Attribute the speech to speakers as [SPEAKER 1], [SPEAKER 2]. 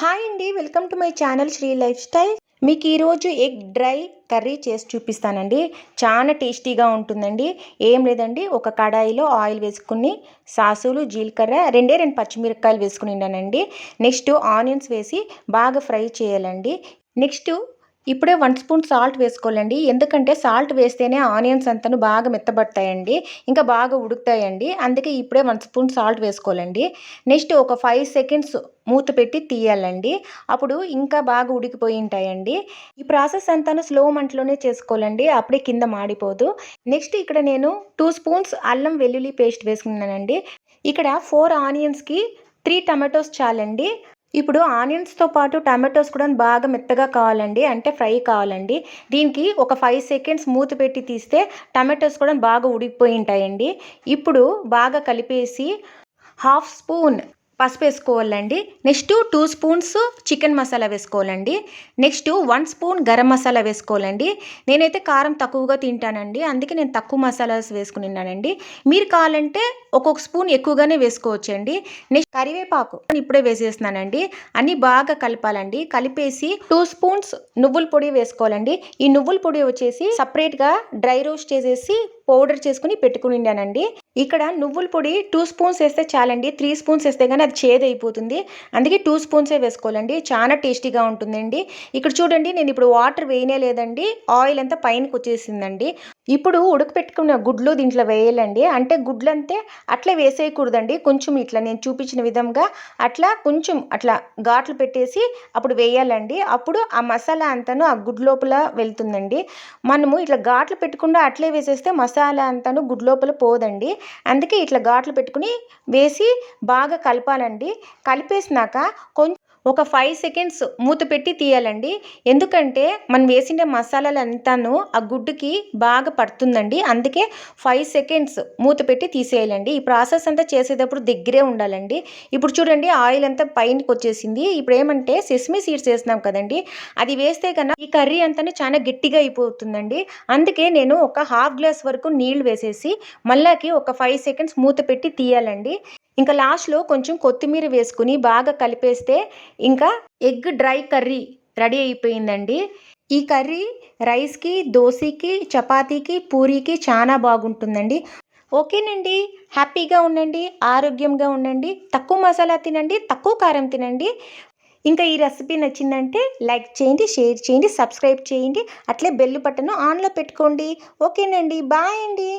[SPEAKER 1] Hi అండి, welcome to my channel Sri life style. మీకు ఈరోజు ఎగ్ డ్రై కర్రీ చేసి చూపిస్తానండి. చాలా టేస్టీగా ఉంటుందండి. ఏం లేదండి, ఒక కడాయిలో ఆయిల్ వేసుకుని సాసులు, జీలకర్ర, రెండు పచ్చిమిరపకాయలు వేసుకునిండానండి. నెక్స్ట్ ఆనియన్స్ వేసి బాగా ఫ్రై చేయాలండి. నెక్స్ట్ ఇప్పుడే 1 స్పూన్ సాల్ట్ వేసుకోవాలండి. ఎందుకంటే సాల్ట్ వేస్తేనే ఆనియన్స్ అంతను బాగా మెత్తబడతాయండి, ఇంకా బాగా ఉడుకుతాయండి. అందుకే ఇప్పుడే 1 స్పూన్ సాల్ట్ వేసుకోవాలండి. నెక్స్ట్ ఒక 5 సెకండ్స్ మూత పెట్టి తీయాలండి. అప్పుడు ఇంకా బాగా ఉడికిపోయి ఉంటాయండి. ఈ ప్రాసెస్ అంతాను స్లో మంటలోనే చేసుకోవాలండి, అప్పుడే కింద మాడిపోదు. నెక్స్ట్ ఇక్కడ నేను 2 స్పూన్స్ అల్లం వెల్లుల్లి పేస్ట్ వేసుకున్నానండి. ఇక్కడ 4 ఆనియన్స్కి 3 టమాటోస్ చాలండి. ఇప్పుడు ఆనియన్స్తో పాటు టమాటోస్ కూడా బాగా మెత్తగా కావాలండి, అంటే ఫ్రై కావాలండి. దీనికి ఒక 5 సెకండ్స్ మూత పెట్టి తీస్తే టమాటోస్ కూడా బాగా ఉడికిపోయి ఉంటాయండి. ఇప్పుడు బాగా కలిపేసి 1/2 స్పూన్ పసుపు వేసుకోవాలండి. నెక్స్ట్ 2 స్పూన్స్ చికెన్ మసాలా వేసుకోవాలండి. నెక్స్ట్ 1 స్పూన్ గరం మసాలా వేసుకోవాలండి. నేనైతే కారం తక్కువగా తింటానండి, అందుకే నేను తక్కువ మసాలాస్ వేసుకున్నానండి. మీరు కావాలంటే ఒక్కొక్క స్పూన్ ఎక్కువగానే వేసుకోవచ్చండి. నెక్స్ట్ కరివేపాకు ఇప్పుడే వేసేస్తున్నానండి. అన్నీ బాగా కలపాలండి. కలిపేసి 2 స్పూన్స్ నువ్వుల పొడి వేసుకోవాలండి. ఈ నువ్వుల పొడి వచ్చేసి సపరేట్గా డ్రై రోస్ట్ చేసేసి పౌడర్ చేసుకుని పెట్టుకునిండానండి. ఇక్కడ నువ్వుల పొడి 2 స్పూన్స్ వేస్తే చాలండి, 3 స్పూన్స్ వేస్తే కానీ అది చేదైపోతుంది. అందుకే 2 స్పూన్సే వేసుకోవాలండి. చాలా టేస్టీగా ఉంటుందండి. ఇక్కడ చూడండి, నేను ఇప్పుడు వాటర్ వేయనే లేదండి, ఆయిల్ అంతా పైనకి వచ్చేసిందండి. ఇప్పుడు ఉడకపెట్టుకున్న గుడ్లు దీంట్లో వేయాలండి. అంటే గుడ్లంతే అట్లా వేసేయకూడదండి, కొంచెం ఇట్లా నేను చూపించిన విధంగా అట్లా కొంచెం అట్లా ఘాట్లు పెట్టేసి అప్పుడు వేయాలండి. అప్పుడు ఆ మసాలా అంతాను ఆ గుడ్ లోపల వెళ్తుందండి. మనము ఇట్లా ఘాట్లు పెట్టకుండా అట్లే వేసేస్తే మసాలా అంతాను గుడ్ లోపల పోదండి. అందుకే ఇట్లా ఘాట్లు పెట్టుకుని వేసి బాగా కలపాలండి. కలిపేసినాక కొంచెం ఒక 5 సెకండ్స్ మూత పెట్టి తీయాలండి. ఎందుకంటే మనం వేసిన మసాలాలు అంతాను ఆ గుడ్డుకి బాగా పడుతుందండి. అందుకే 5 సెకండ్స్ మూత పెట్టి తీసేయాలండి. ఈ ప్రాసెస్ అంతా చేసేటప్పుడు దగ్గరే ఉండాలండి. ఇప్పుడు చూడండి, ఆయిల్ అంతా పైనకి వచ్చేసింది. ఇప్పుడు ఏమంటే సెసమీ సీడ్స్ వేసినాం కదండి, అది వేస్తే కన్నా ఈ కర్రీ అంతా చాలా గట్టిగా అయిపోతుందండి. అందుకే నేను ఒక 1/2 గ్లాస్ వరకు నీళ్లు వేసేసి మళ్ళాకి ఒక 5 సెకండ్స్ మూత పెట్టి తీయాలండి. ఇంకా లాస్ట్లో కొంచెం కొత్తిమీర వేసుకుని బాగా కలిపేస్తే ఇంకా ఎగ్ డ్రై కర్రీ రెడీ అయిపోయిందండి. ఈ కర్రీ రైస్కి, దోశకి, చపాతీకి, పూరీకి చాలా బాగుంటుందండి. ఓకేనండి, హ్యాపీగా ఉండండి, ఆరోగ్యంగా ఉండండి, తక్కువ మసాలా తినండి, తక్కువ కారం తినండి. ఇంకా ఈ రెసిపీ నచ్చిందంటే లైక్ చేయండి, షేర్ చేయండి, సబ్స్క్రైబ్ చేయండి, అట్లే బెల్ బటన్ ఆన్లో పెట్టుకోండి. ఓకేనండి, బాయ్ అండి.